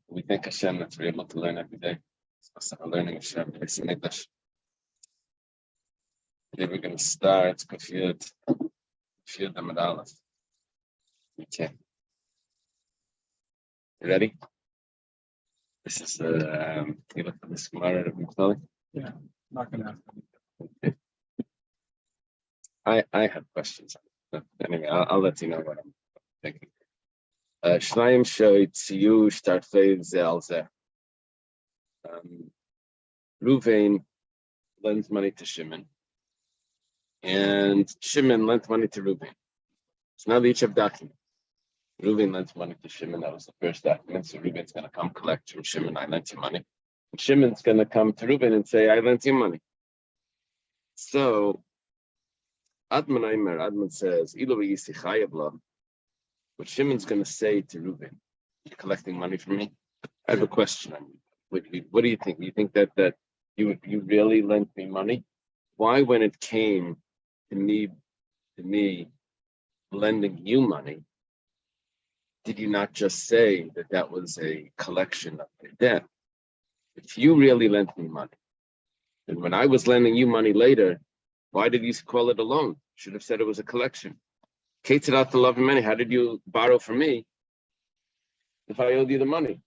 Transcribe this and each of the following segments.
We thank Hashem that we're able to learn every day. It's learning Hashem in English. Today we're going to start Kafiyat Amud Aleph. Okay. You ready? This is you look at this Gemara that we're telling. Yeah, not going to ask Okay. I have questions. But anyway, I'll let you know what I'm thinking. Shnayim shoytziyu shtartei ze al ze. Ruvain lends money to Shimon, and Shimon lent money to Ruvain. So now they each have documents. Ruvain lent money to Shimon. That was the first document. So Ruvain's going to come collect from Shimon, I lent you money. And Shimon's going to come to Ruvain and say, I lent you money. So Adman says, what Shimon's going to say to Ruvain, you're collecting money from me? I have a question on you. What do you think? You think that you really lent me money? Why, when it came to me lending you money, did you not just say that was a collection of your debt? If you really lent me money, and when I was lending you money later, why did you call it a loan? Should have said it was a collection. Ketzat love money. How did you borrow from me if I owed you the money?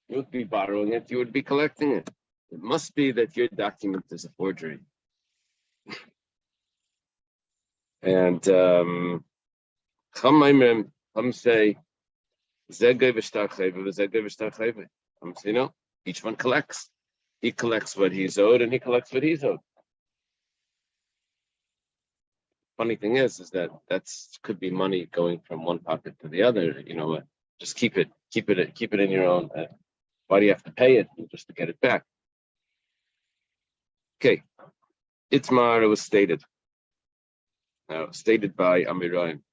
You would be borrowing it. You would be collecting it. It must be that your document is a forgery. And Chum say, no, each one collects. He collects what he's owed, and he collects what he's owed. Funny thing is that could be money going from one pocket to the other. Just keep it in your own. Why do you have to pay it just to get it back? Okay, Itmar, it was stated. Now, stated by Amiroim.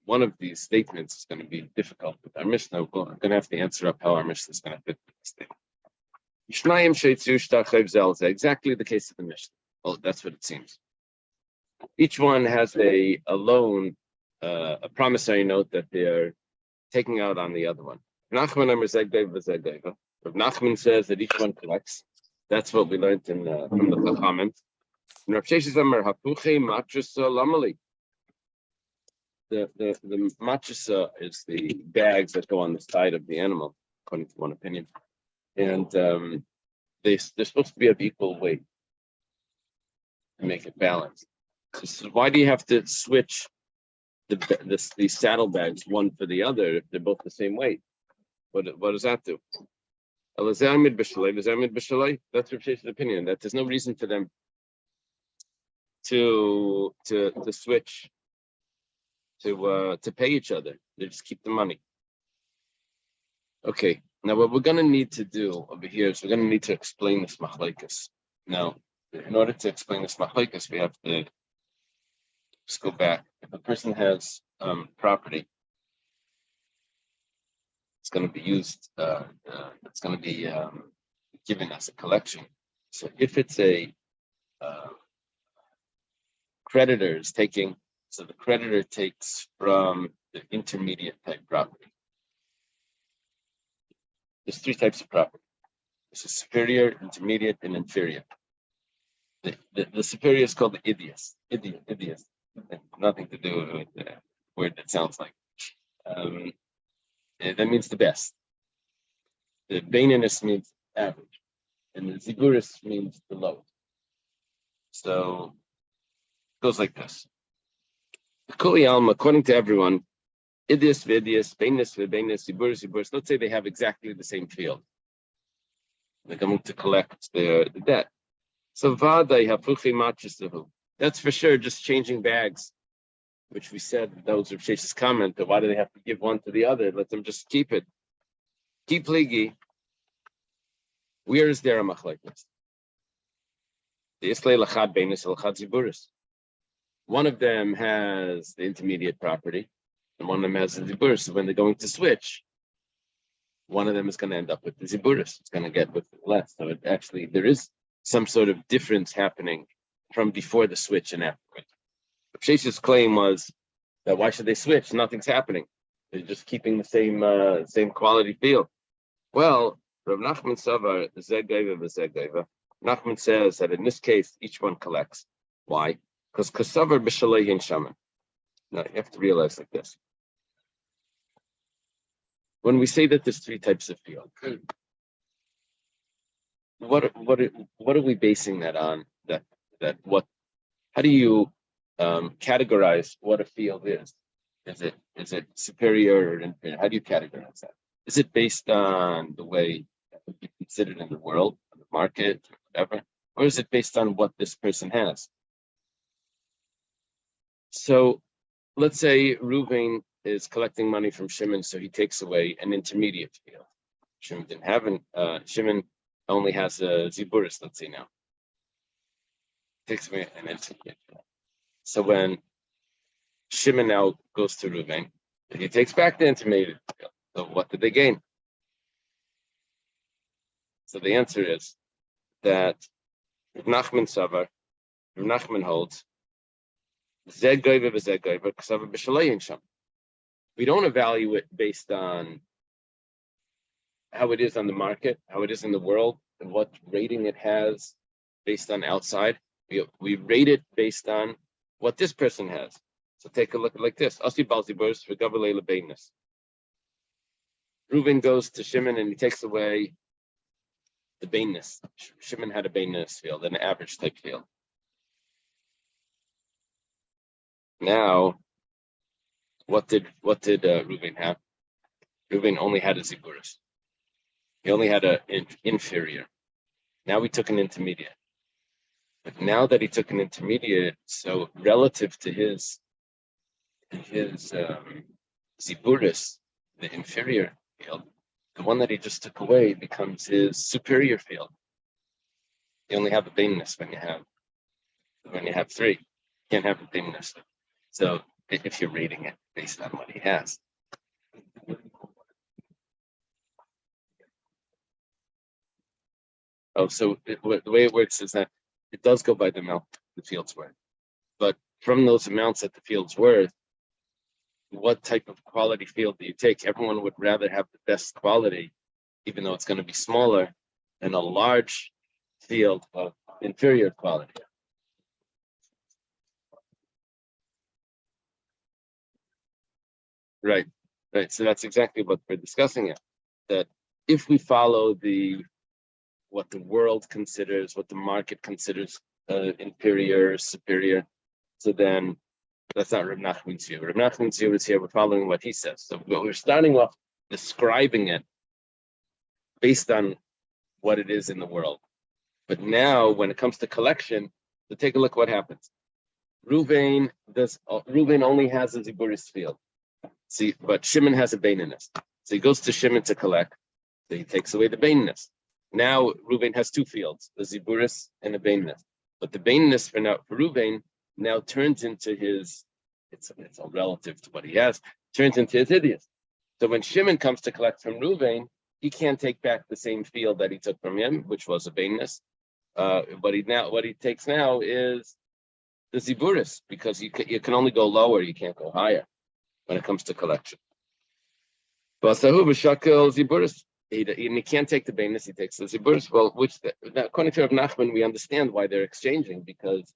One of these statements is going to be difficult with our Mishnah. I'm going to have to answer up how our Mishnah is going to fit this statement. Exactly the case of the Mishnah. Well, that's what it seems. Each one has a loan, a promissory note that they're taking out on the other one. Rav Nachman says that each one collects. That's what we learned from the Chachamim. And Rav Sheshes Amar Hapuche Matrisa Lamali. The matrisa is the bags that go on the side of the animal, according to one opinion, and they're supposed to be of equal weight to make it balanced. So why do you have to switch the saddlebags one for the other if they're both the same weight? What does that do? That's Rav Sheshes' opinion. That there's no reason for them to switch to pay each other. They just keep the money. Okay. Now what we're going to need to do over here is we're going to need to explain this machlokes. Now, in order to explain this machlokes, we have to just go back. If a person has property, it's going to be used. It's going to be given as a collection. So if it's a creditor is taking, so the creditor takes from the intermediate type property. There's three types of property. There's a superior, intermediate, and inferior. The superior is called the idios. Idios. Nothing to do with the word that sounds like. That means the best. The baininus means average, and the ziburis means the lowest. So it goes like this. According to everyone, idios, vidios, baininus, baininus, ziburis. Let's say they have exactly the same field. They're going to collect the debt. So vadai hapuchi matrisahu. That's for sure just changing bags, which we said that was Rav Sheshes' comment, that why do they have to give one to the other? Let them just keep it. Keep ligi. Where is there a machlokes? The islay lachad beinus lachad ziburis. One of them has the intermediate property, and one of them has the ziburis. So when they're going to switch, one of them is going to end up with the ziburis. It's going to get with less. So there is some sort of difference happening from before the switch and afterwards. Sheshes' claim was that why should they switch? Nothing's happening. They're just keeping the same quality field. Well, Rav Nachman Savar, Zegaiva v'Zegaiva. Nachman says that in this case, each one collects. Why? Because Kasavar b'Shaleihin Shaman. Now, you have to realize like this. When we say that there's three types of field, what are we basing that on? How do you categorize what a field is? Is it superior or inferior? How do you categorize that? Is it based on the way it would be considered in the world, on the market, whatever, or is it based on what this person has? So, let's say Reuven is collecting money from Shimon, so he takes away an intermediate field. Shimon didn't have Shimon only has a Ziburis, let's say now. Takes away an intermediate field. So when Shimon now goes to Reuven, he takes back the intermediate field. So what did they gain? So the answer is that Rav Nachman Savar, Rav Nachman holds, we don't evaluate based on how it is on the market, how it is in the world, and what rating it has based on outside. We rate it based on what this person has. So take a look at like this. Reuven goes to Shimon and he takes away the bainness. Shimon had a bainness field, an average type field. Now, what did Reuven have? Reuven only had a ziburis. He only had an inferior. Now he took an intermediate. But now that he took an intermediate, so relative to his ziburis, the inferior field, the one that he just took away becomes his superior field. You only have a bainness when you have three. You can't have a bainness. So if you're rating it based on what he has. Oh, so the way it works is that it does go by the amount the field's worth. But from those amounts that the field's worth, what type of quality field do you take? Everyone would rather have the best quality, even though it's going to be smaller, than a large field of inferior quality. Right. So that's exactly what we're discussing here. That if we follow what the world considers, what the market considers inferior or superior, so then that's not Rav Nachman's view. Rav Nachman's view is here, we're following what he says. So we're starting off describing it based on what it is in the world. But now when it comes to collection, so take a look what happens. Reuven only has a Ziburis field. See, but Shimon has a baininess. So he goes to Shimon to collect. So he takes away the baininess. Now Reuven has two fields, the Ziburis and the baininess. But the baininess for Reuven now turns into his, it's all relative to what he has, turns into his idiot. So when Shimon comes to collect from Reuven, he can't take back the same field that he took from him, which was a bainness. What he takes now is the ziburis, because you can only go lower, you can't go higher when it comes to collection. Basahu b'shakel ziburis, and he can't take the bainness, he takes the ziburis. Well, according to Rav Nachman, we understand why they're exchanging, because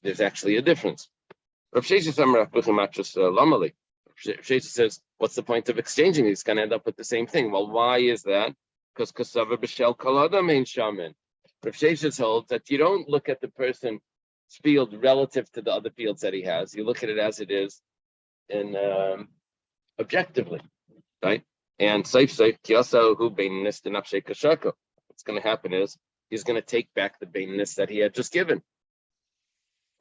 there's actually a difference. Rav Sheshes says, what's the point of exchanging? He's going to end up with the same thing. Well, why is that? Because Kasavar b'shel kol adam ein shaman. Rav Sheshes holds that you don't look at the person's field relative to the other fields that he has. You look at it as it is, and objectively, right? And what's going to happen is he's going to take back the bainness that he had just given.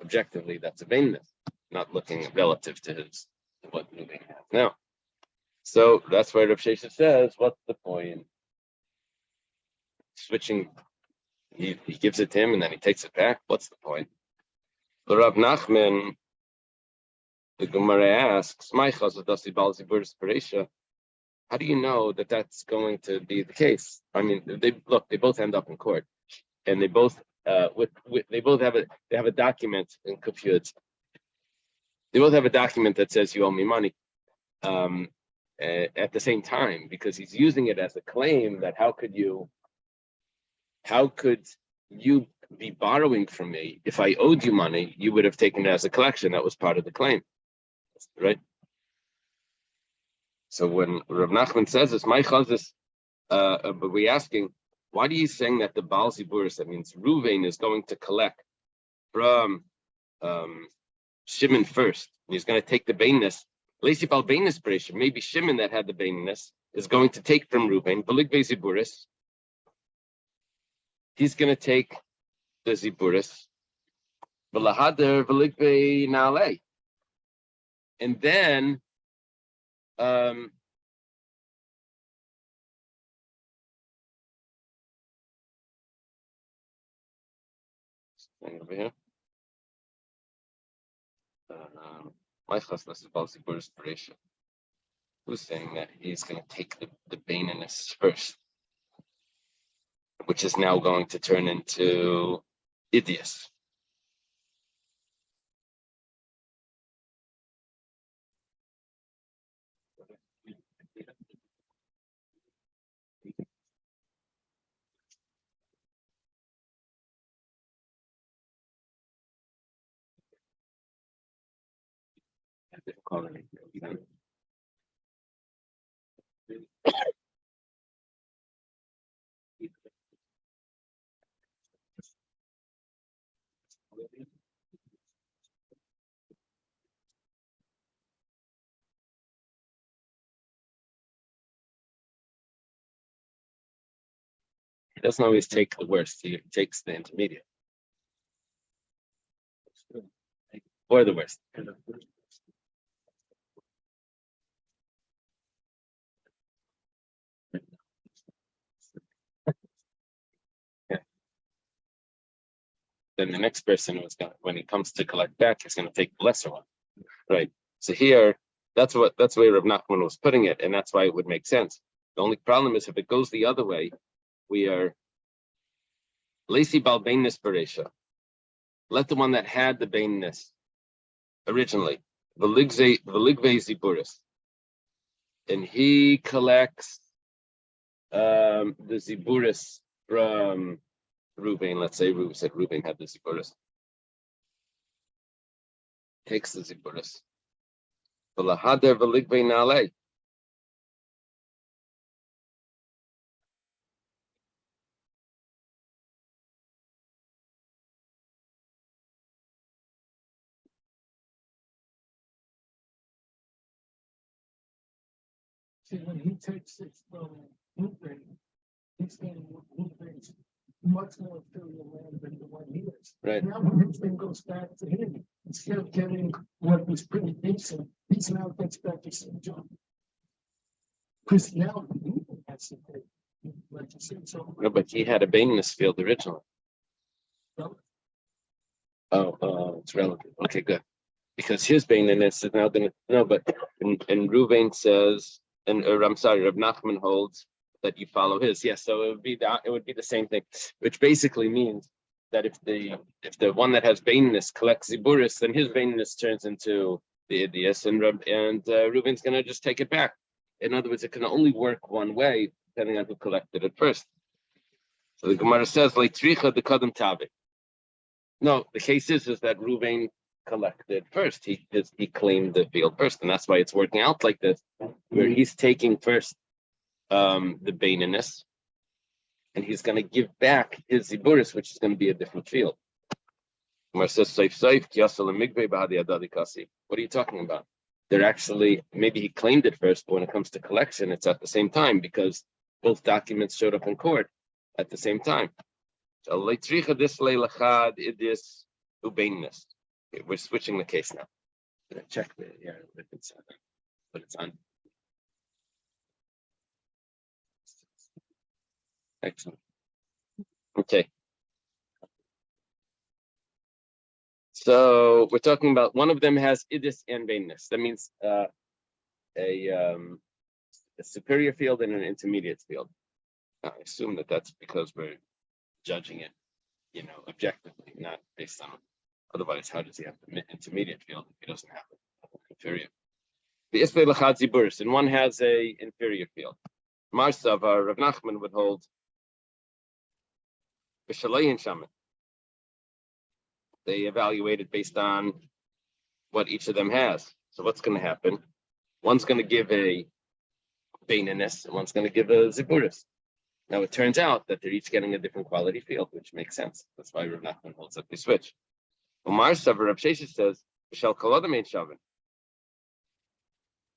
Objectively, that's a bainness, not looking relative to what Reuven has now. So that's why Rav Sheshes says, what's the point? Switching, he gives it to him and then he takes it back. What's the point? The Rav Nachman, the Gemara asks, how do you know that that's going to be the case? I mean, they both end up in court, and they both have a document in Kufyud. They both have a document that says you owe me money. at the same time, because he's using it as a claim that how could you be borrowing from me? If I owed you money, you would have taken it as a collection. That was part of the claim, right? So when Rav Nachman says this, my chazis, but we're asking, why are you saying that the Baal Ziburis, that means Ruvain is going to collect from Shimon first, and he's going to take the bainness. Lacy Bal bainness pressure. Maybe Shimon that had the bainness is going to take from Ruvain. Veligve Ziburis. He's going to take the Ziburis. V'lahader veligve Naalei. And then over here. My chasnas is Baal Ziburis pressure. Who's saying that he's going to take the bainness first, which is now going to turn into Idias. He doesn't always take the worst, he takes the intermediate. Or the worst. Yeah. Then the next person was going, when he comes to collect back, he's going to take the lesser one. Right. So here, that's where Rav Nachman was putting it, and that's why it would make sense. The only problem is if it goes the other way, we are Lacy Bal bainness Beresha. Let the one that had the bainness originally, Veligve Ziburis, and he collects the Ziburis from Ruvain. Let's say Ruvain had the Ziburis. Takes the Ziburis. V'lahader veligve Naalei. See, when he takes it from Ruvain, he's getting Ruvain's much more filial land than the one he is. Right. Now when his thing goes back to him, instead of getting what was pretty decent, he's now gets back to St. John. Because now Ruvain has to pay, like you said, so. No, but he had a bainness field originally. Well, Oh, it's relative. Okay, good. Because his bainness is now going to and Ruvain says, and I'm sorry, Rav Nachman holds that you follow his. Yes, so it would be the same thing, which basically means that if the one that has bainness collects Ziburis, then his bainness turns into the Idias, and Reuven's going to just take it back. In other words, it can only work one way depending on who collected it first. So the Gemara says, "Leitricha the kadam tabi." No, the case is that Reuven collected first. He claimed the field first, and that's why it's working out like this, where he's taking first the baininess, and he's going to give back his ziburis, which is going to be a different field. What are you talking about? They're actually, maybe he claimed it first, but when it comes to collection, it's at the same time because both documents showed up in court at the same time. So we're switching the case now. Check if it's but it's on. Excellent. Okay. So we're talking about one of them has idis and bainness. That means a superior field and an intermediate field. I assume that that's because we're judging it, objectively, not based on. Otherwise, how does he have the intermediate field if he doesn't have an inferior? The Isbei Lachad Ziburis, and one has a inferior field. Marsav, Rav Nachman would hold B'Shalei Shaman. They evaluate it based on what each of them has. So what's going to happen? One's going to give a Baininus, and one's going to give a Ziburis. Now it turns out that they're each getting a different quality field, which makes sense. That's why Rav Nachman holds up the switch. Marsav, Rav Sheshes says, B'Shal Kolodam Ein Shaman.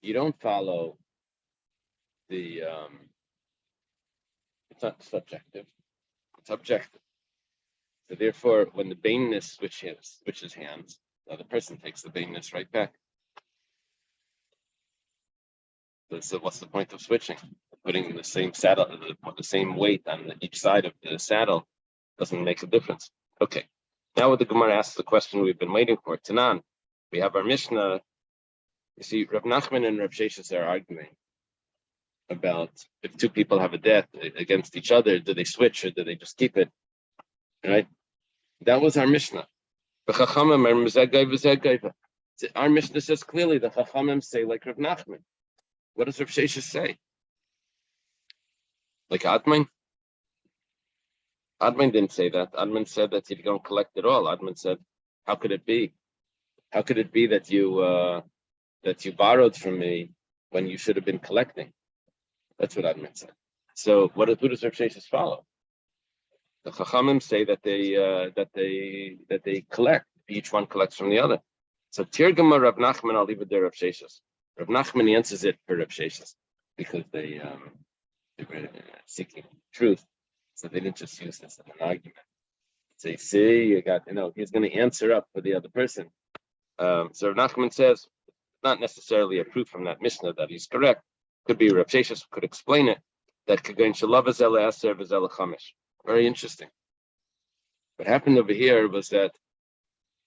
You don't follow the it's not subjective, it's objective. So therefore, when the bainness switches hands, the other person takes the bainness right back. So what's the point of switching? Putting the same saddle, the same weight on each side of the saddle doesn't make a difference. Okay, now what the Gemara asks the question we've been waiting for. Tanan, we have our Mishnah. You see, Rav Nachman and Rav Sheshes are arguing about if two people have a debt against each other, do they switch or do they just keep it? Right? That was our Mishnah. Our Mishnah says clearly the Chachamim say like Rav Nachman. What does Rav Sheshes say? Like Admin? Admin didn't say that. Admin said that you don't collect it all. Admin said, how could it be? How could it be that you borrowed from me when you should have been collecting? That's what Admin said. So who does Rav Sheshes follow? The Chachamim say that they collect. Each one collects from the other. So Tirgama Rav Nachman, I'll leave it there, Rav Sheshes. Rav Nachman answers it for Rav Sheshes because they were seeking truth, so they didn't just use this as an argument. Say, see, you got, he's going to answer up for the other person. So Rav Nachman says, not necessarily a proof from that Mishnah that he's correct. Could be Rav Sheshes could explain it. That could go in Shalav Azel Aser V'Zel Chamish. Very interesting. What happened over here was that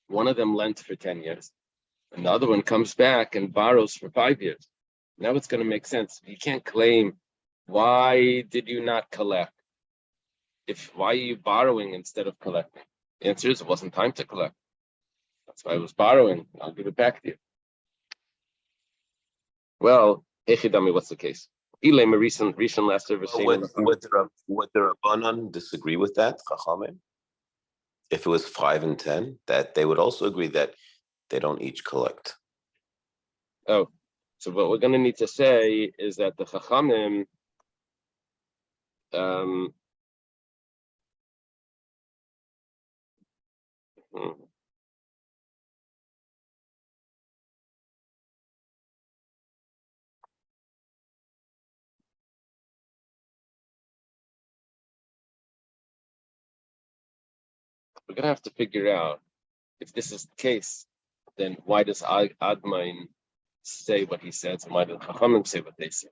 one of them lent for 10 years, and the other one comes back and borrows for 5 years. Now it's going to make sense. You can't claim, why did you not collect? Why are you borrowing instead of collecting? The answer is it wasn't time to collect. That's why I was borrowing. I'll give it back to you. Well, Echidami, what's the case? Recent last service. Would the Rabbanan disagree with that, Chachamim? If it was 5 and 10, that they would also agree that they don't each collect. Oh, so what we're going to need to say is that the Chachamim, we're going to have to figure out if this is the case, then why does Admain say what he says and why do the Chachamim say what they say?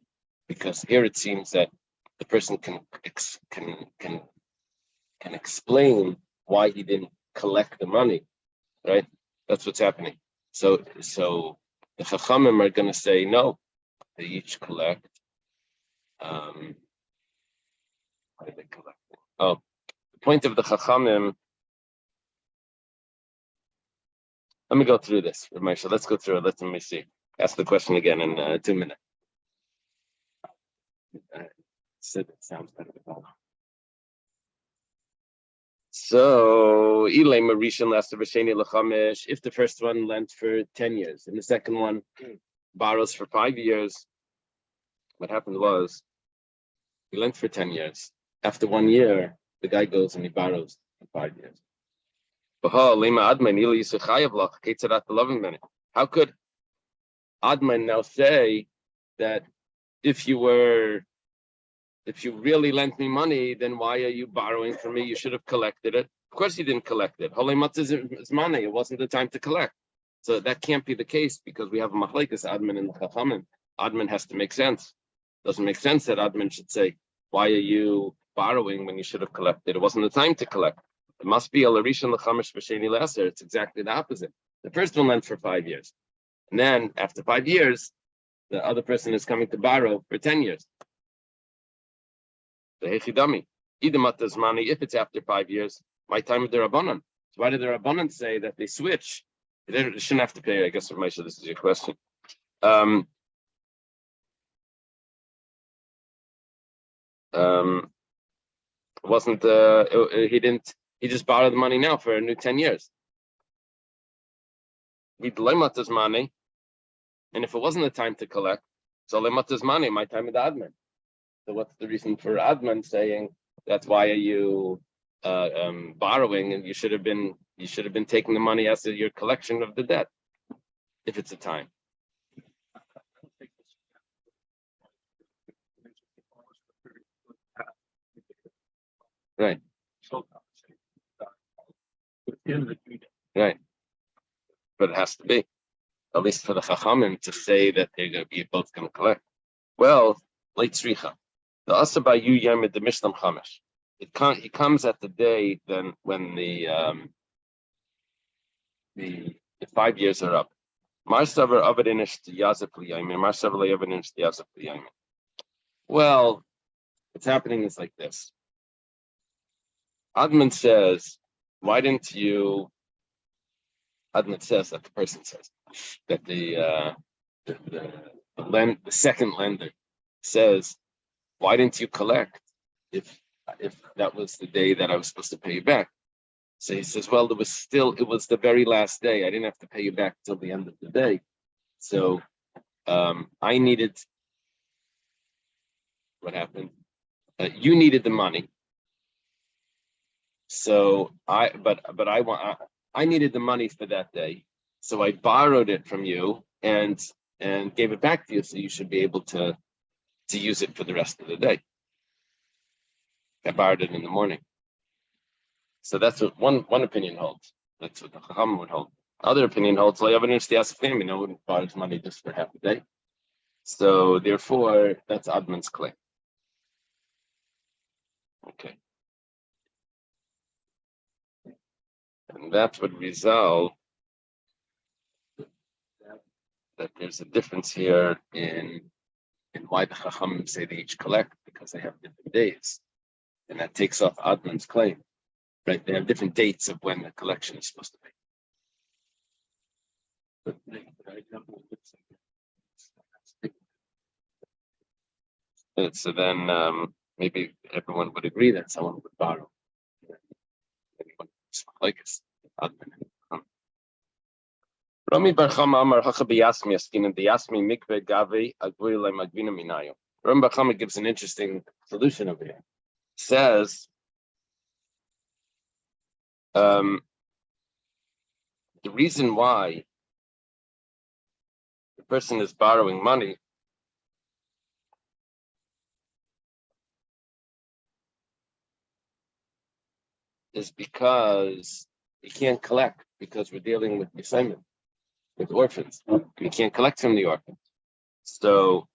Because here it seems that the person can explain why he didn't collect the money, right? That's what's happening. So the Chachamim are going to say no, they each collect. How do they collect? Oh, the point of the Chachamim. Let me go through this, Ramesha. Let's go through it. Let me see. Ask the question again in 2 minutes. It sounds better. So, if the first one lent for 10 years and the second one borrows for 5 years, what happened was he lent for 10 years. After 1 year, the guy goes and he borrows for 5 years. How could Adman now say that if you really lent me money, then why are you borrowing from me? You should have collected it. Of course you didn't collect it. Is money. It wasn't the time to collect. So that can't be the case because we have a machlekes Adman and Chachamim. Adman has to make sense. Doesn't make sense that Adman should say, why are you borrowing when you should have collected? It wasn't the time to collect. It must be a Larishan Lachamish B'Sheni Leser. It's exactly the opposite. The first one lent for 5 years. And then after 5 years, the other person is coming to borrow for 10 years. The Hechidami. Idamata's money, if it's after 5 years, my time of the Rabbanan. So why did the Rabbanan say that they switch? They shouldn't have to pay, I guess, Ramesha, this is your question. wasn't he just borrowed the money now for a new 10 years. We'd limit his money, and if it wasn't the time to collect, so limit his money, my time with the admin. So what's the reason for admin saying that's why are you borrowing, and you should have been taking the money as your collection of the debt if it's a time. Right. Right. But it has to be, at least for the Chachamim, to say that they're going to be both going to collect. Well, late Tzricha. The Asaba Yu Yemid the Mishlam Chamish. He comes at the day then when the 5 years are up. Marsavar Avadinish to Yazif Liyamin, Marsavar Avadinish to Yazif Liyamin. Well, what's happening is like this. Admin says, why didn't you? Admin says that the person says that the second lender says, why didn't you collect if that was the day that I was supposed to pay you back? So he says, well, it was the very last day. I didn't have to pay you back till the end of the day. So I needed, what happened? You needed the money. So I needed the money for that day. So I borrowed it from you and gave it back to you. So you should be able to use it for the rest of the day. I borrowed it in the morning. So that's what one opinion holds. That's what the Chacham would hold. Other opinion holds, no one borrows money just for half a day. So therefore, that's Adman's claim. Okay. And that would resolve that there's a difference here in why the Chacham say they each collect, because they have different days. And that takes off Adman's claim. Right? They have different dates of when the collection is supposed to be. So then maybe everyone would agree that someone would borrow. Like us. Rami Bar Chama Amar Hachabi Yasmi Askin and the Yasmi Mikve Gavi Agwile Magvina Minayo. Rami Bar Chama gives an interesting solution over here. Says the reason why the person is borrowing money is because he can't collect, because we're dealing with assignment, with orphans. We can't collect from the orphans. So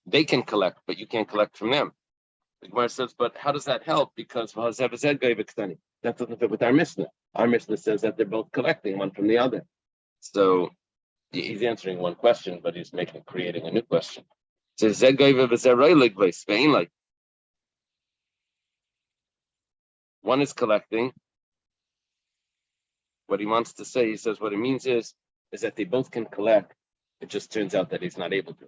they can collect, but you can't collect from them. The Gemara says, but how does that help? Because that doesn't fit with our Mishnah. Our Mishnah says that they're both collecting one from the other. So he's answering one question, but he's creating a new question. It says, one is collecting. What he wants to say, he says, what it means is that they both can collect. It just turns out that he's not able to.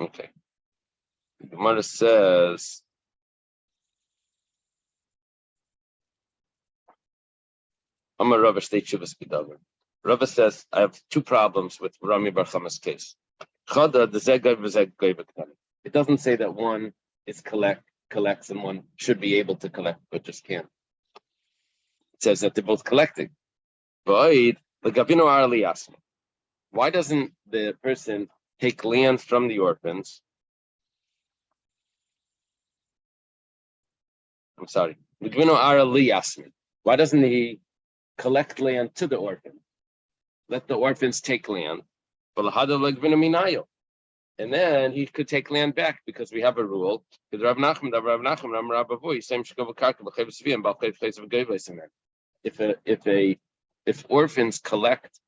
Okay. The Gemara says, Amar Rava Shtei Tshuvas B'Davar. Rava says, I have two problems with Rami Bar Chama's case. It doesn't say that one is collects and one should be able to collect, but just can't. It says that they're both collecting. Why doesn't the person take land from the orphans? I'm sorry. Why doesn't he collect land to the orphan? Let the orphans take land. And then he could take land back, because we have a rule. If orphans collect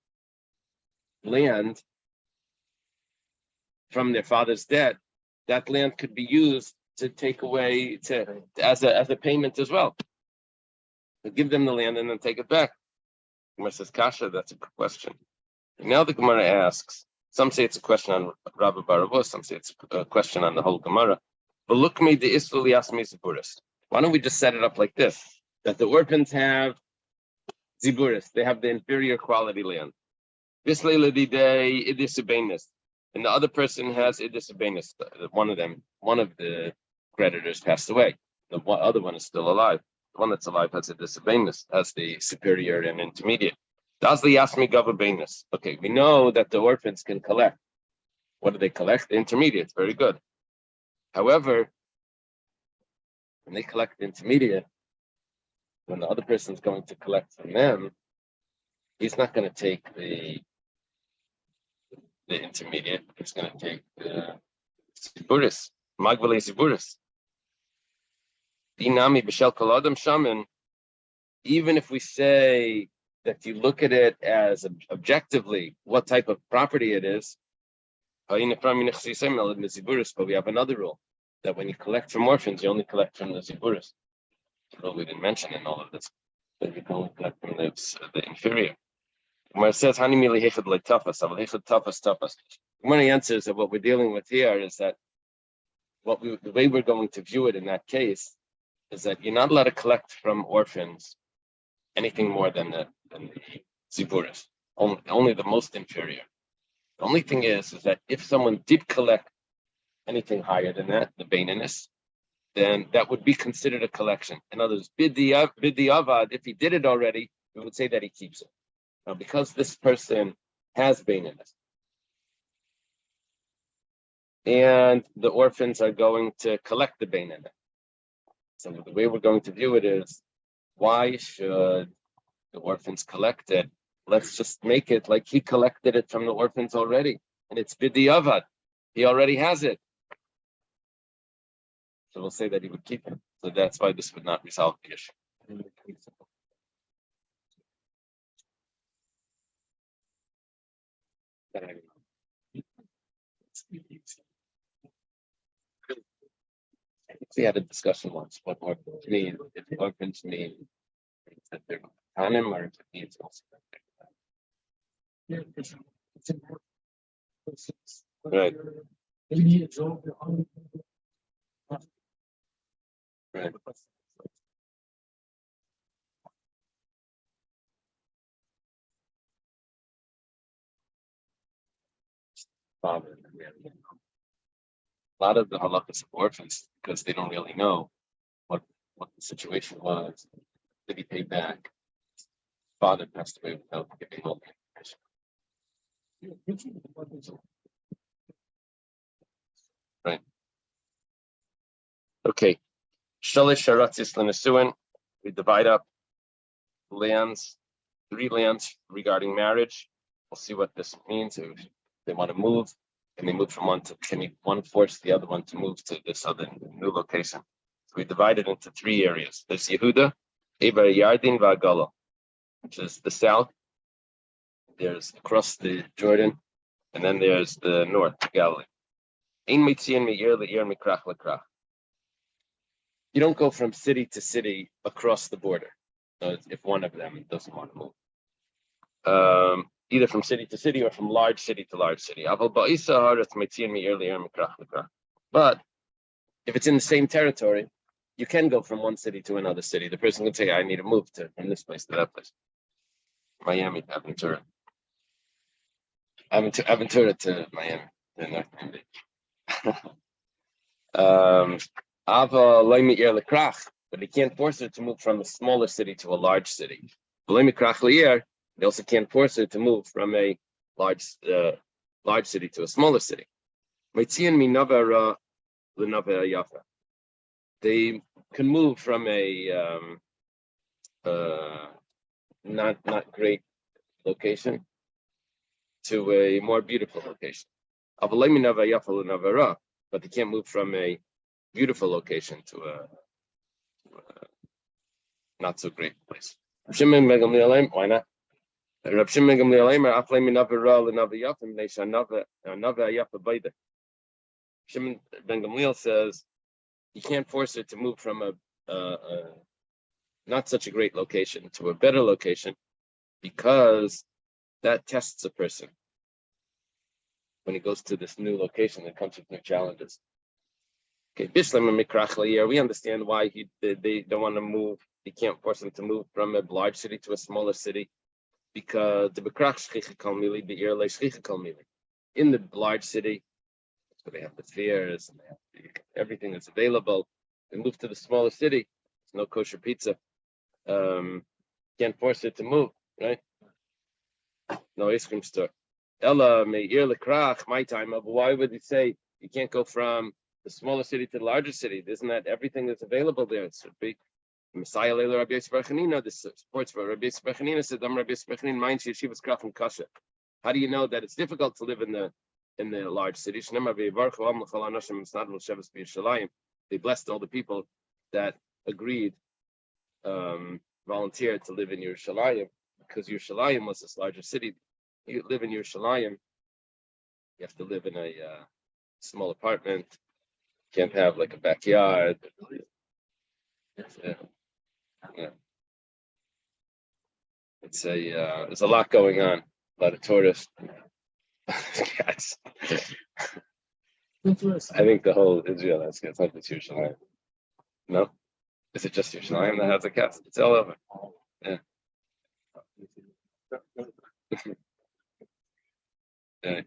land from their father's debt, that land could be used to take away as a payment as well. To give them the land and then take it back. Gemara says, Kasha, that's a good question. And now the Gemara asks, Some say it's a question on Rabbi Baravos, some say it's a question on the whole Gemara. But look me the Isfuli Asmi Ziburis. Why don't we just set it up like this? That the orphans have Ziburis, they have the inferior quality land. Bislei Ledidei Idisubenis. And the other person has Idisubenis. One of the creditors passed away. The other one is still alive. The one that's alive has Idisubenis, has the superior and intermediate. Dasli Yasmi Gavabenis. Okay, we know that the orphans can collect. What do they collect? The intermediate. Very good. However, when they collect the intermediate, when the other person is going to collect from them, he's not going to take the intermediate. He's going to take the Ziburis, Magvale Ziburis. Dinami B'Shel Kol Adam Shaman. Even if we say that you look at it as objectively what type of property it is, but we have another rule that when you collect from orphans, you only collect from the Ziburis. Well, we didn't mention in all of this, but you can only collect from the inferior. Where it says Hani Mili Hechad Le Tafas, Aval Hechad Tafas Tafas. One of the answers of what we're dealing with here is that the way we're going to view it in that case is that you're not allowed to collect from orphans anything more than the Ziburis, only the most inferior. The only thing is that if someone did collect anything higher than that, the Baininus, then that would be considered a collection. In other words, Bidi Avad, if he did it already, we would say that he keeps it. Now, because this person has Baininus, and the orphans are going to collect the Baininus. So the way we're going to view it is, why should the orphans collect it? Let's just make it like he collected it from the orphans already. And it's Bidi Avad. He already has it. So we'll say that he would keep it. So that's why this would not resolve the issue. We had a discussion once what orphans mean, if orphans mean that they're on him or if it means also. Yeah, it's important. Right. Maybe it's over. Right. Father, a lot of the halachas of orphans, because they don't really know what the situation was. Did he pay back? Father passed away without giving all the information. Right. Okay. Shalish Sharatzis Lenasuin. We divide up lands, 3 lands regarding marriage. We'll see what this means. If they want to move, can they move from one to, can one force the other one to move to this other new location? So we divide it into 3 areas. There's Yehuda, Eber Yardin, Vagala, which is the south. There's across the Jordan, and then there's the north, Galilee. You don't go from city to city across the border if one of them doesn't want to move. Either from city to city or from large city to large city. But if it's in the same territory, you can go from one city to another city. The person can say, I need to move from this place to that place. Miami, Aventura. Aventura to Miami, to North Miami. But he can't force her to move from a smaller city to a large city. They also can't force her to move from a large city to a smaller city. They can move from a not great location to a more beautiful location. But they can't move from a beautiful location to a not so great place. Why not? Rab Shimon Gamliel Shimon ben Gamliel says you can't force her to move from a not such a great location to a better location because that tests a person. when he goes to this new location, it comes with new challenges. Okay, Bishlam and Mikrach, we understand why they don't want to move. He can't force them to move from a large city to a smaller city, because the Mikrach Shchicha Kol Mili, the Irle Shchicha Kol Mili. In the large city, so they have the fairs and they have everything that's available. They move to the smaller city, there's no kosher pizza. Can't force it to move, right? No ice cream store. Ella Meir Lekrach, my time. But why would he say you can't go from the smaller city to the larger city? Isn't that everything that's available there? It should be Messiah Leila Rabbi Yisrael Chanina. This supports for Rabbi Yisrael Chanina said, Rabbi Yisrael Chanina minds Yeshivas Krach and Kasha. How do you know that it's difficult to live in the large city? They blessed all the people that agreed, volunteered to live in Yerushalayim, because Yerushalayim was this larger city. You live in Yerushalayim, you have to live in a small apartment. Can't have like a backyard. It's there's a lot going on. A lot of tourists. Cats. Interesting. I think the whole Israel has cats. Not just Yerushalayim. No, is it just Yerushalayim that has a cat? It's all over. Yeah. Yeah.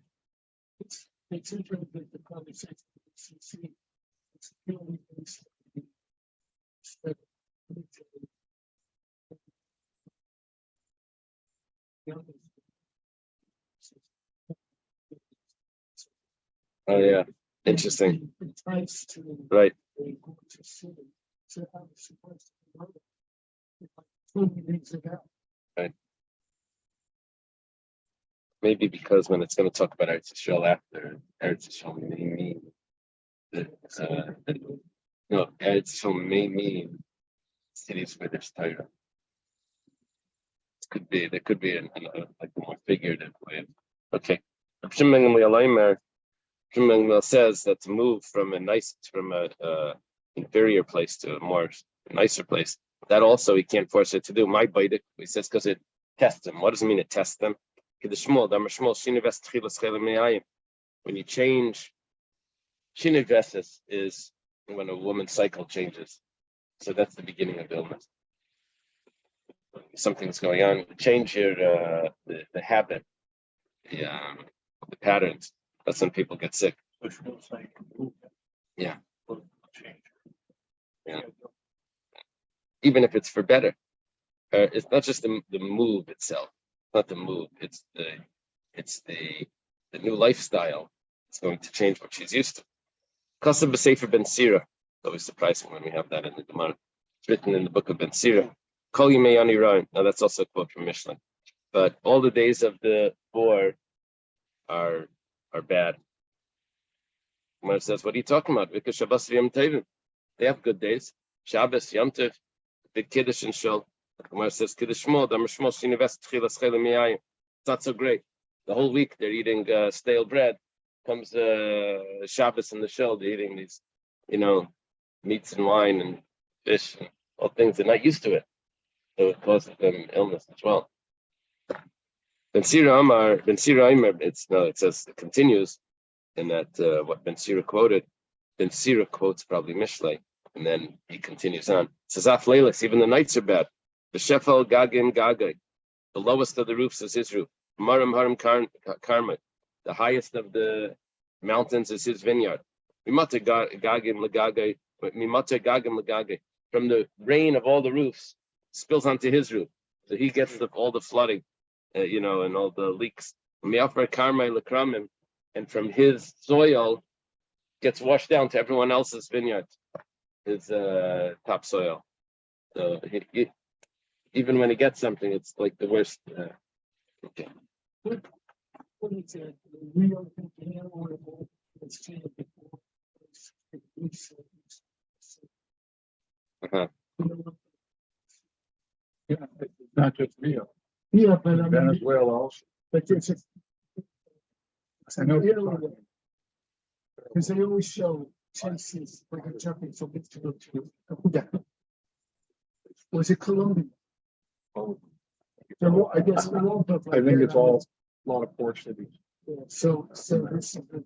It's interesting that the conversation it's really Oh yeah, interesting. It tries to Right. go to see it. So how it's supposed to know it. 20 minutes ago. Maybe because when it's going to talk about Eretz Yisrael after Eretz Yisrael may mean that no, Eretz Yisrael may mean cities where there's Torah. There could be like a more figurative way. Okay. Shimon says that to move from a inferior place to a more nicer place, that also he can't force it to do. My bite it, he says, because it tests them. What does it mean it tests them? When you change, shiniveses is when a woman's cycle changes. So that's the beginning of the illness. Something's going on. Change your the habit, the patterns. That's when people get sick. Yeah. Yeah. Even if it's for better, it's not just the move itself. Not the move. It's the new lifestyle. It's going to change what she's used to. Kasab b'sefer ben Sira. It's always surprising when we have that in the Gemara. It's written in the book of Ben Sira. Kol yimei ani ra'im. Now that's also a quote from Mishnah. But all the days of the war are bad. Gemara says, what are you talking about? Because Shabbos v'yom tovim. They have good days. Shabbos, Yom Tov, big Kiddush and Shul. Gemara says, Kiddush Shmol, Damar Shmol, Shinivest, Tchilas Chele Miyayim. It's not so great. The whole week they're eating stale bread. Comes Shabbos and the Shul, they're eating these, meats and wine and fish and all things. They're not used to it. So it causes them illness as well. Ben Sira Amar, it says, it continues in that what Ben Sira quoted. Ben Sira quotes probably Mishlei, and then he continues on. It says, Af even the nights are bad. The Shefel Gagim Gagai, the lowest of the roofs is his roof. Maram Haram Karma, the highest of the mountains is his vineyard. Mimata Gagim Lagagai, from the rain of all the roofs spills onto his roof. So he gets all the flooding, and all the leaks. And from his soil gets washed down to everyone else's vineyard, his topsoil. So even when he gets something, it's like the worst. Okay. What is it? Real thinking or it's Yeah, it's not just real. yeah, but I mean, Venezuela also. but it's just I know what you're talking about. because they always show chances like a jumping from it to go to. Was it Colombia? Oh, I guess they're all, but I think it's all a lot of poor cities. So this is the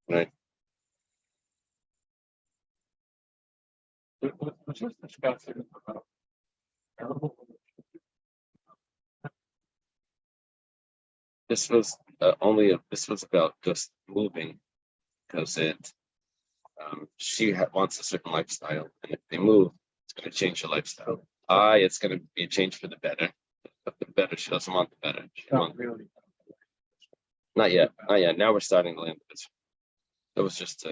Right. We're just discussing about. This was this was about just moving because wants a certain lifestyle, and if they move, it's going to change her lifestyle. It's going to be a change for the better. But the better, she doesn't want the better. Not really. Not yet. Now we're starting to land this. That was just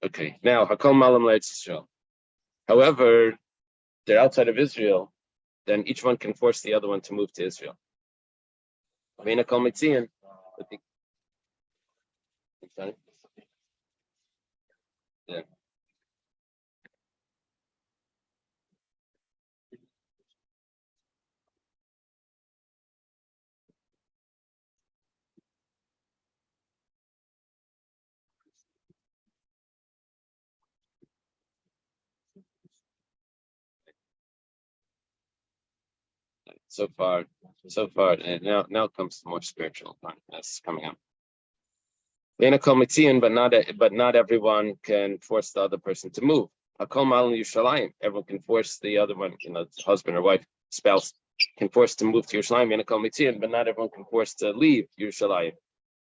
okay. Now Hakol Malam Leitz Israel. However, they're outside of Israel, then each one can force the other one to move to Israel. Vena Kol Mitzian. Yeah. So far, and now comes the more spiritual part that's coming up. Vena Kol Mitzian, but not everyone can force the other person to move. Hakol Malam Yerushalayim. Everyone can force the other one, husband or wife, spouse, can force to move to Yerushalayim. Vena Kol Mitzian, but not everyone can force to leave Yerushalayim.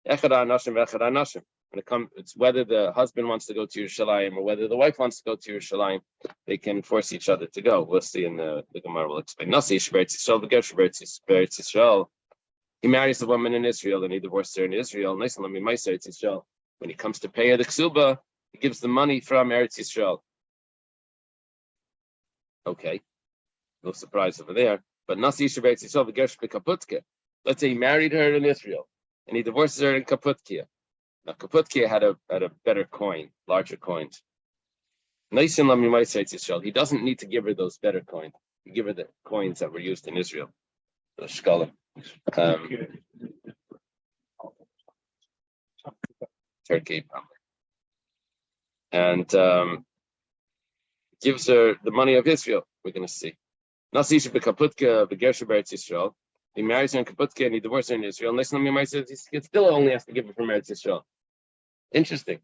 Echad HaNashim v'Echad HaNashim. It's whether the husband wants to go to Yerushalayim or whether the wife wants to go to Yerushalayim, they can force each other to go. We'll see in the Gemara will explain. Nasi Shberetz Yisrael v'Ger Shberetz Yisrael. He marries a woman in Israel and he divorces her in Israel. When he comes to pay her the ksuba, he gives the money from Eretz Yisrael. Okay, no surprise over there. But Nasi Shberetz Yisrael v'Ger Shberetz. Let's say he married her in Israel and he divorces her in Kaputkia. Now, Kaputkia had a better coin, larger coins. He doesn't need to give her those better coins. He give her the coins that were used in Israel, the shkalim. Turkey, probably. And gives her the money of Israel. We're going to see. He marries her in Kaputkia and he divorces her in Israel. He still only has to give her from Eretz Israel. Interesting.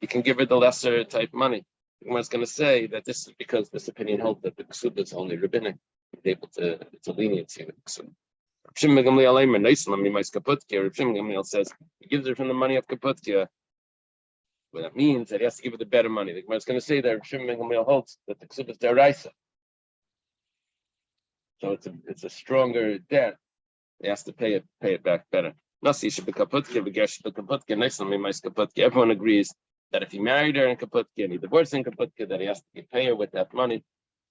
You can give her the lesser type money. I was going to say that this is because this opinion held that the ksuba is only rabbinic. It's a leniency with ksuba. Rav Shimon says he gives her from the money of Kaputkia. Well, that means that he has to give her the better money. I was going to say that Rav Shimon holds that the ksuba is deraisa. So it's a stronger debt. He has to pay it back better. Everyone agrees that if he married her in Kaputkia and he divorced her in Kaputkia, that he has to pay her with that money.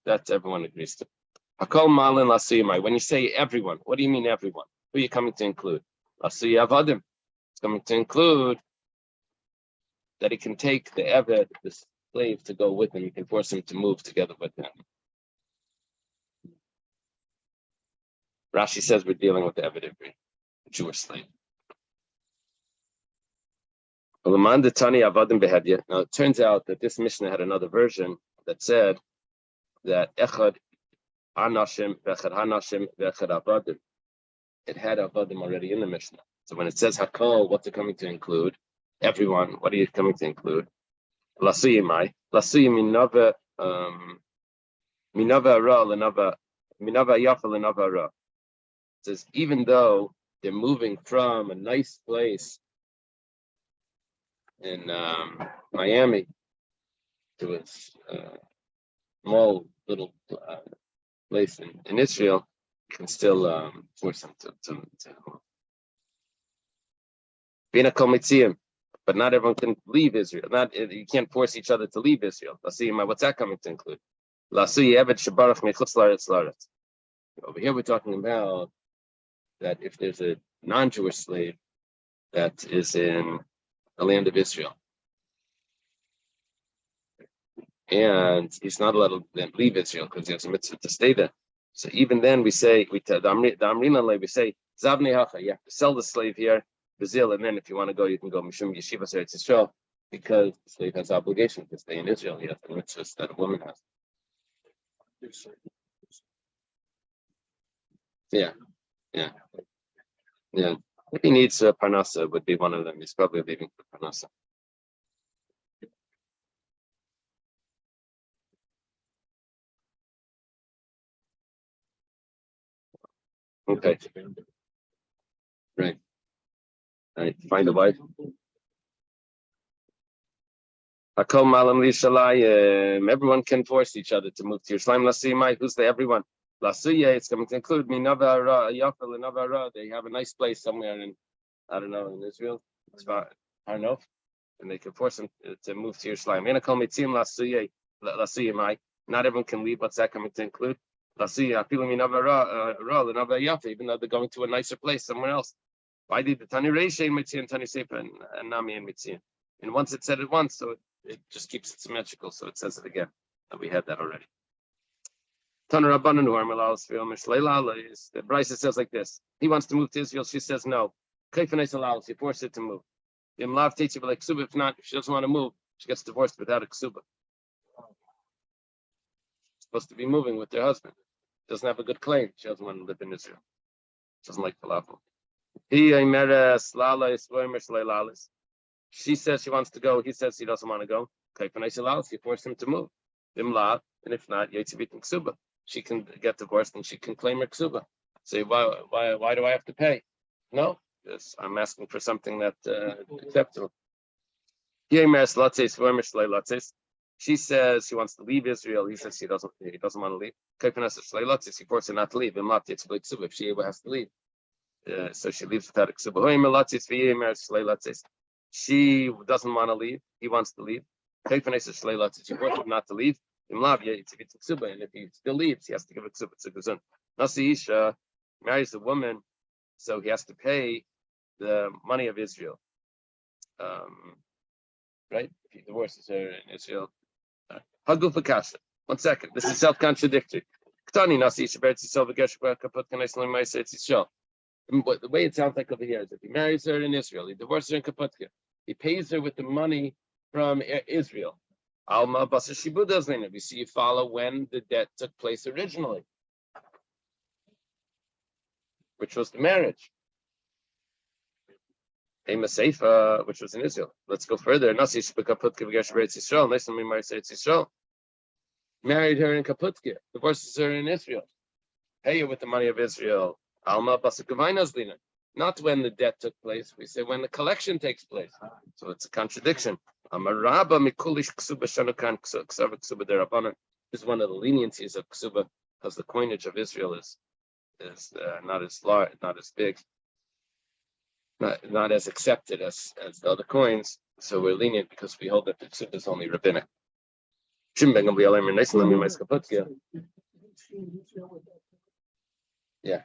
That's everyone agrees to. Hakol Malin Lasuyimai. When you say everyone, what do you mean everyone? Who are you coming to include? Lasuyi Avadim. It's coming to include that he can take the Eved, the slave, to go with him. You can force him to move together with him. Rashi says we're dealing with the Eved Ivri, the Jewish slave. Now it turns out that this Mishnah had another version that said that Echad Anashim v'Echad Hanashim v'Echad Avadim. It had Avadim already in the Mishnah. So when it says Hakol, what's it coming to include? Everyone. What are you coming to include? Lasuyimai. Lasuyim minava ara lenava minava yafa lenava ara. It says even though they're moving from a nice place in Miami to a small little place in Israel, you can still force them to Bina Kol Mitziim, but not everyone can leave Israel. You can't force each other to leave Israel. What's that coming to include? Over here we're talking about that if there's a non-Jewish slave that is in the land of Israel, and he's not allowed to leave Israel because he has a mitzvah to stay there. So even then we say, we say, Zavnei Hacha, you have to sell the slave here, Brazil, and then if you want to go, you can go Mishum Yeshivas Eretz Yisrael, because the slave has obligation to stay in Israel. He has the mitzvahs that a woman has. Yeah. Yeah, if he needs parnasa, would be one of them. He's probably leaving for parnasa. Okay. Right. All right. Find a wife. Everyone can force each other to move to Yerushalayim. Lasiyamai, who's the everyone? Lasuya, it's going to include Minava Yafel and Navara. They have a nice place somewhere in, I don't know, in Israel. It's far, I don't know. And they can force them to move to Yerushalayim. Not everyone can leave. What's that coming to include? Lasuya, even though they're going to a nicer place somewhere else. Why did the Tani Reisha in Mitzian, Tani Sepa, and Nami in Mitzian? And once it said it once, so it just keeps it symmetrical, so it says it again. And we had that already. The Bryce says like this: he wants to move to Israel, she says no. He forces it to move. If not, if she doesn't want to move, she gets divorced without a ksuba. Supposed to be moving with their husband. Doesn't have a good claim. She doesn't want to live in Israel. Doesn't like falafel. She says she wants to go. He says he doesn't want to go. You force him to move. And if not, she can get divorced and she can claim her ksuba. Say, why do I have to pay? No, because I'm asking for something that acceptable. She says she wants to leave Israel. He says he doesn't want to leave. He forces her not to leave. If she has to leave. So she leaves without a ksuba. She doesn't want to leave. He wants to leave. She forces him not to leave. And if he still leaves, he has to give a ksuba. Nasi Isha marries a woman, so he has to pay the money of Israel. Right? If he divorces her in Israel. One second. This is self-contradictory. The way it sounds like over here is if he marries her in Israel, he divorces her in Kaputka, he pays her with the money from Israel. Alma Basa Shibuda's name. We see you follow when the debt took place originally, which was the marriage. Ema Seifa, which was in Israel. Let's go further. Married her in Kaputka, divorces her in Israel. Pay her with the money of Israel. Alma Basakavaina's lina. Not when the debt took place. We say when the collection takes place. So it's a contradiction. Amaraba mikulish ksuba shanukan ksuba ksuba derabana is one of the leniencies of ksuba because the coinage of Israel is not as large, not as big, not as accepted as the other coins. So we're lenient because we hold that the ksuba is only rabbinic. Yeah.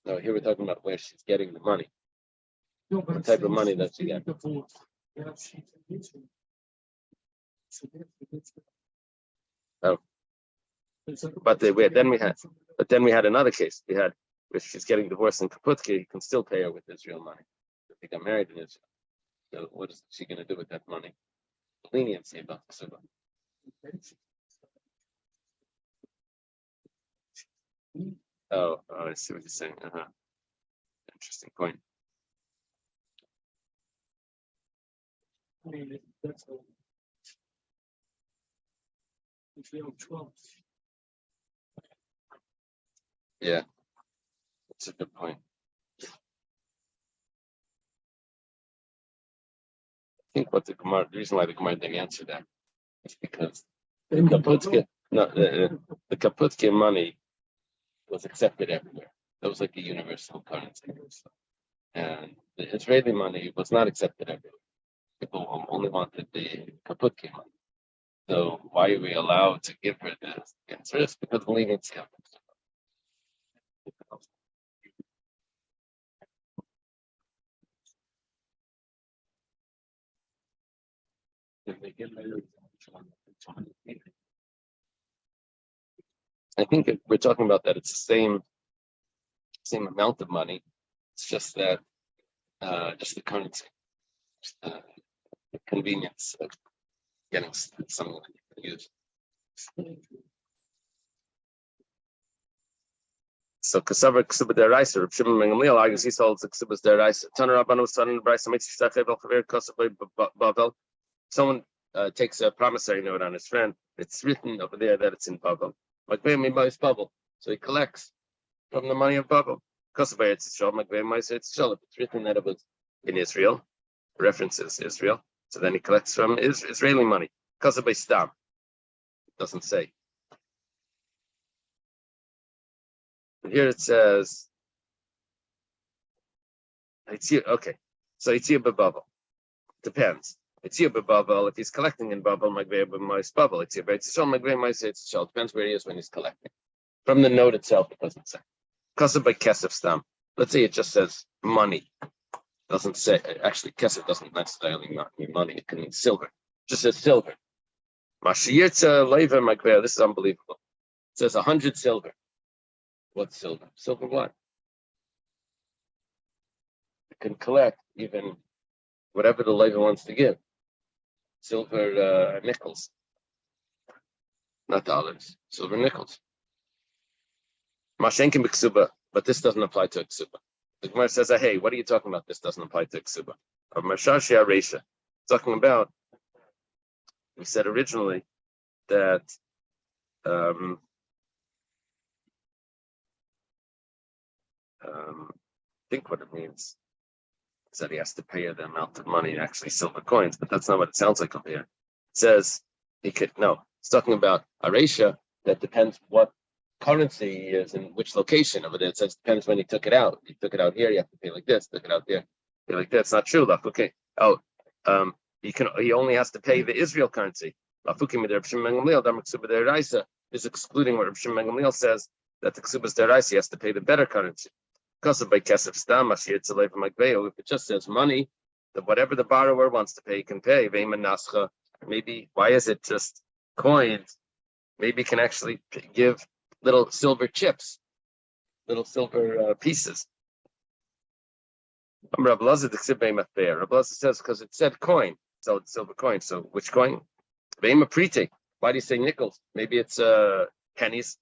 No, here we're talking about where she's getting the money. The type of money that she gets. Oh. But then we had another case. We had if she's getting divorced in Kaputki, you can still pay her with Israel money. If they got married in Israel. So what is she going to do with that money? Leniency about the suba. Oh, I see what you're saying. Interesting point. Yeah, that's a good point. I think the reason why the Gemara didn't answer that is because the Kaputke money was accepted everywhere. That was like a universal currency. And the Israeli money was not accepted everywhere. People only wanted the Kaputke money. So why are we allowed to give her this? The answer is because of leniency. I think we're talking about that it's the same amount of money. It's just that just the currency, just the convenience of getting something that you can use. So Kasavar Ksuba deraisa, Reb Shimon ben Gamliel argues he holds the Ksubas deraisa. Taner Rabbanu Son and Brisa Mitzvah Shachei Chaver Kasavar Bavel. Someone takes a promissory note on his friend. It's written over there that it's in Bavel. Makvei Mimayis Bavel. So he collects from the money of Bavel. Kasavar Eretz Yisrael, Makvei Mimayis Eretz Yisrael. If it's written that it was in Israel, references Israel. So then he collects from Israeli money. Kasavar Stam. It doesn't say. Here it says, okay, so Itzia B'Bavel. Depends. Itzia B'Bavel, if he's collecting in Bavel, Magvei B'Mais Bavel. Itzia B'Etzishol, Magvei Mais Etzishol. Depends where he is when he's collecting. From the note itself, it doesn't say. Kasab by Kesef Stam. Let's say it just says money. It doesn't say, actually, Kesef doesn't necessarily mean money. It can mean silver. It just says silver. Mashiyirtza Leiva Magvei. This is unbelievable. It says 100 silver. What's silver? Silver what? It can collect even whatever the labor wants to give. Silver nickels. Not dollars. Silver nickels. Mashenkin b'ksuba, but this doesn't apply to a ksuba. The Gemara says, hey, what are you talking about? This doesn't apply to a ksuba. Of Mashashi Aresha. Talking about, we said originally that I think what it means is that he has to pay her the amount of money, actually silver coins, but that's not what it sounds like over here. It says he could, no, it's talking about Aresha that depends what currency he is and which location over there. It says depends when he took it out. He took it out here, you have to pay like this, took it out there, pay like that. It's not true, Laf. Okay. Oh, he only has to pay the Israel currency. Is excluding what Reb Shimon ben Gamliel says that the Kesubos Daf he has to pay the better currency. Because of by Kesef Stam, if it just says money, that whatever the borrower wants to pay, he can pay. Maybe why is it just coins? Maybe you can actually give little silver chips, little silver pieces. Rabbi Lazar says because it said coin, so it's silver coin. So which coin? Why do you say nickels? Maybe it's pennies.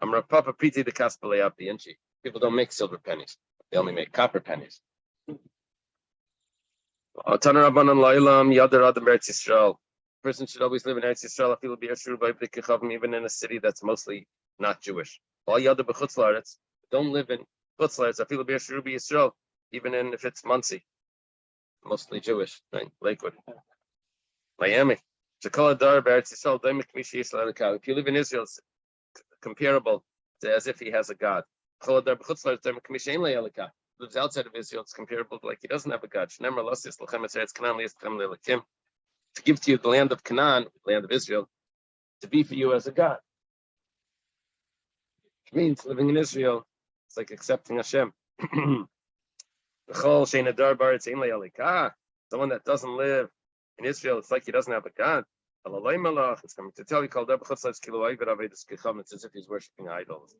I'm Papa Priti the Kaspale up the inchi. People don't make silver pennies; they only make copper pennies. Person should always live in Eretz Yisrael. Even in a city that's mostly not Jewish. All Yada b'chutzlaretz don't live in chutzlaretz. Even if it's Muncie, mostly Jewish, right? Lakewood, Miami. If you live in Israel, it's comparable to as if he has a God. Lives outside of Israel, it's comparable to like he doesn't have a God. To give to you the land of Canaan, the land of Israel, to be for you as a God. Which means living in Israel, it's like accepting Hashem. Someone that doesn't live in Israel, it's like he doesn't have a God. It's coming to tell you called up it's as if he's worshipping idols.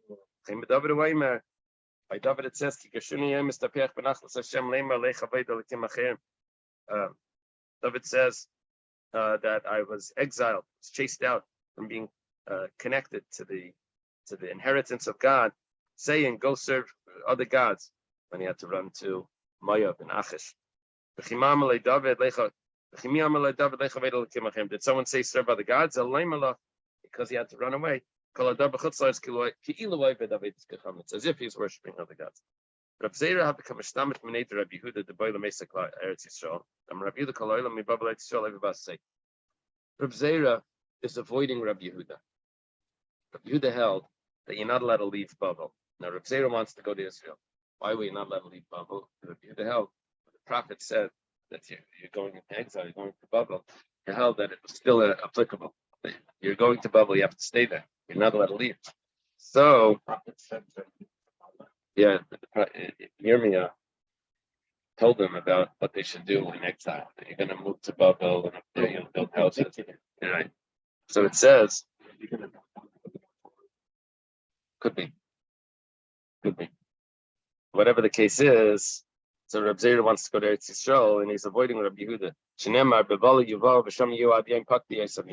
By David it says David says that I was exiled, was chased out from being connected to the inheritance of God, saying go serve other gods when he had to run to Moab and Achish. Did someone say serve other gods? Because he had to run away. It's as if he's worshipping other gods. Reb Zera had become a stammet minate Reb Yehuda the boiler mesak Eretz Yisrael. I'm Reb Yehuda koloilam mi babel Eretz Yisrael everybody say. Reb Zera is avoiding Reb Yehuda. Reb Yehuda held that you're not allowed to leave Babel. Now Reb Zera wants to go to Israel. Why were you not allowed to leave Babel? Reb Yehuda held the prophet said that you're going into exile, you're going to Babel. He held that it was still applicable. You're going to Babel, you have to stay there. You're not allowed to leave. So, yeah, Yirmiyah told them about what they should do in exile. That you're going to move to Babel and up there you'll build houses. Right. So it says, could be. Whatever the case is, so Reb Zera wants to go to Eretz Yisrael and he's avoiding Reb Yehuda. You're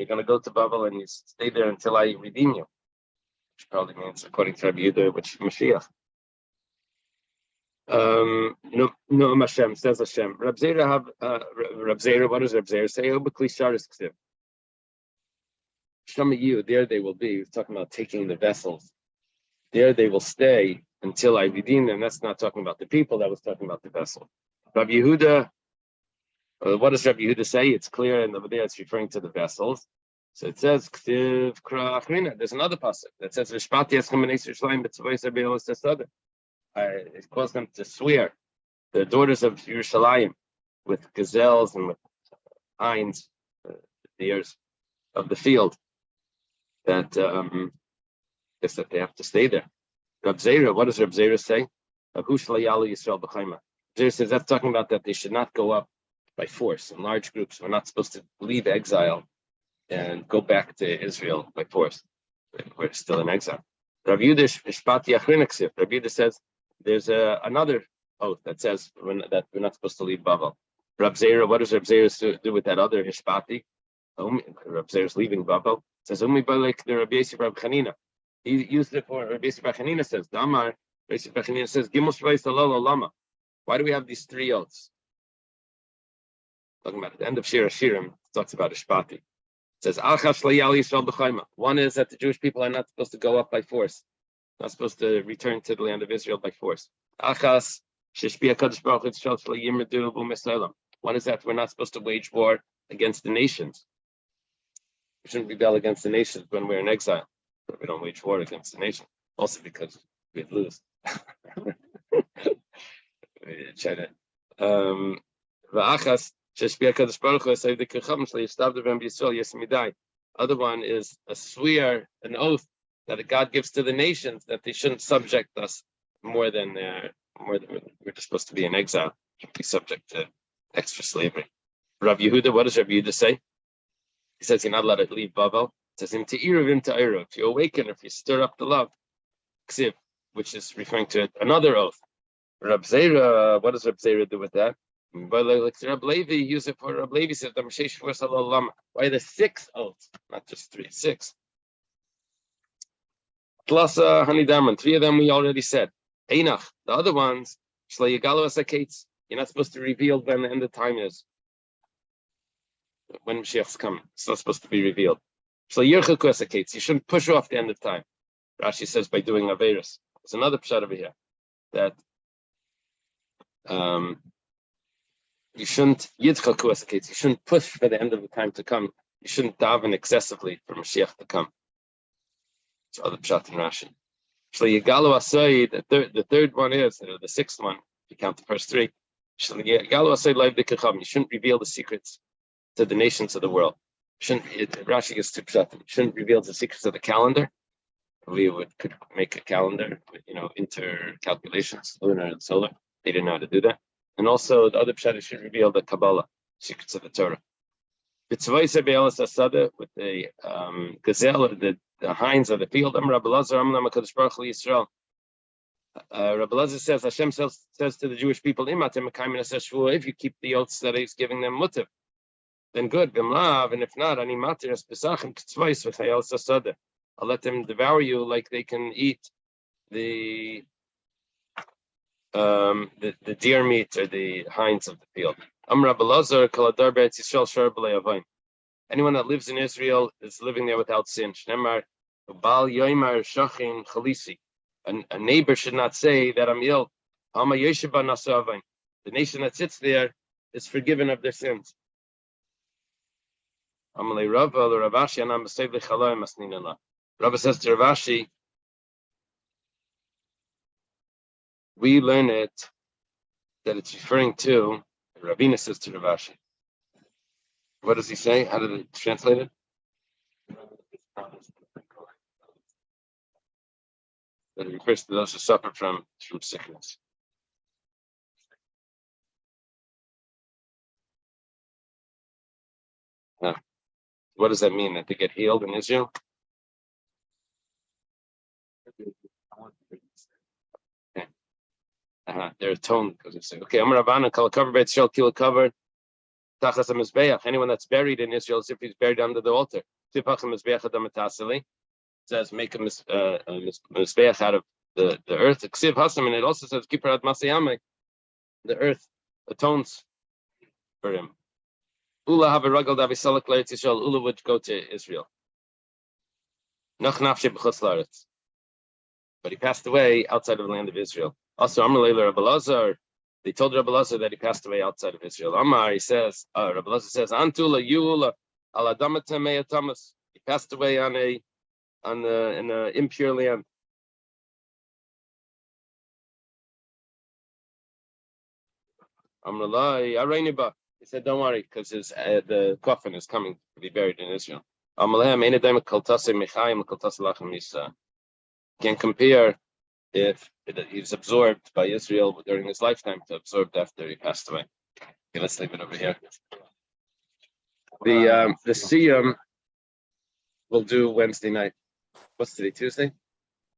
going to go to Babel and you stay there until I redeem you. Which probably means, according to Reb Yehuda, which Mashiach. No, Hashem says Hashem. Rab Zera have Rab Zera. What does Rab Zera say? There they will be. We're talking about taking the vessels. There they will stay until I redeem them. That's not talking about the people. That was talking about the vessel. Rabbi Yehuda. What does Rabbi Yehuda say? It's clear, and over there it's referring to the vessels. So it says, there's another pasuk that says, it calls them to swear, the daughters of Yerushalayim, with gazelles and with hinds, the ears of the field, that guess that they have to stay there. Rab Zera, what does Rab Zera say? Zera says that's talking about that they should not go up by force in large groups. We're not supposed to leave exile and go back to Israel by force. We're still in exile. Rabbi Yehuda says there's another oath that says that we're not supposed to leave Babel. Rab Zera, what does Rab Zera do with that other Hishpati? Rab Zera's leaving Babel. It says the Rabbi Yosef Rab Chanina. He used it for Rabbi Yosef Rab Chanina says Damar. Rabbi Yosef Rab Chanina says Gimus Lama. Why do we have these three oaths? Talking about at the end of Shir Hashirim, it talks about Hishpati. It says one is that the Jewish people are not supposed to go up by force, not supposed to return to the land of Israel by force. One is that we're not supposed to wage war against the nations. We shouldn't rebel against the nations when we're in exile. But we don't wage war against the nation. Also because we'd lose. Other one is a swear, an oath that God gives to the nations that they shouldn't subject us more than we're just supposed to be in exile, be subject to extra slavery. Rav Yehuda, what does Rav Yehuda say? He says you're not allowed to leave Babel. It says if you awaken, if you stir up the love, which is referring to another oath. Rab Zera, what does Rab Zera do with that? Rab Levi, use it for Rab Levi says why the 6 oaths, not just 3, 6. Plus Hanidaman, 3 of them we already said. Einach, the other ones, you're not supposed to reveal when the end of time is. When Mashiach's coming, it's not supposed to be revealed. You shouldn't push off the end of time. Rashi says by doing Averis. There's another pshat over here that you shouldn't you shouldn't push for the end of the time to come. You shouldn't daven excessively for Mashiach to come. It's other pshat in Rashi. The third one is, the 6th one, if you count the first 3. You shouldn't reveal the secrets to the nations of the world. Rashi gets 2 pshat. You shouldn't reveal the secrets of the calendar. We could make a calendar with intercalculations, lunar and solar. They didn't know how to do that. And also the other pshat should reveal the Kabbalah, secrets of the Torah. With the gazelle, the hinds of the field. Rabbi Elazar says, Hashem says to the Jewish people, if you keep the oaths that He's giving them mutiv, then good. And if not, I'll let them devour you like they can eat the deer meat or the hinds of the field. Anyone that lives in Israel is living there without sin. A neighbor should not say that I'm ill. The nation that sits there is forgiven of their sins. Rabbi says to Ravashi, we learn it that it's referring to, Ravina says to Ravashi. What does he say? How did it translate it? That it refers to those who suffer from sickness. What does that mean? That they get healed in Israel? Okay. They're atoned because it's okay. Anyone that's buried in Israel is if he's buried under the altar. It says make a mizbeach out of the earth. Ksiv Hasam, and it also says Kiparat Masayame. The earth atones for him. Ula have a ragal davisalak l'Eretz Yisrael. Ula would go to Israel. Nach nafshe b'chutz la'aretz. But he passed away outside of the land of Israel. Also, Amar Leila Rabbi Lazar, they told Rabbi Lazar that he passed away outside of Israel. Amar, he says, Rabbi Lazar says, Antula Yula ala damatamei Thomas. He passed away in an impure land. Amar Lai Arainiba. He said, don't worry, because the coffin is coming to be buried in Israel. Amar Lai Ameinadem Kaltase Mechayim Kaltase Lachem Yisa. Can't compare if he's absorbed by Israel during his lifetime to absorbed after he passed away. Okay, let's leave it over here. The Siyam we'll do Wednesday night. What's today? Tuesday?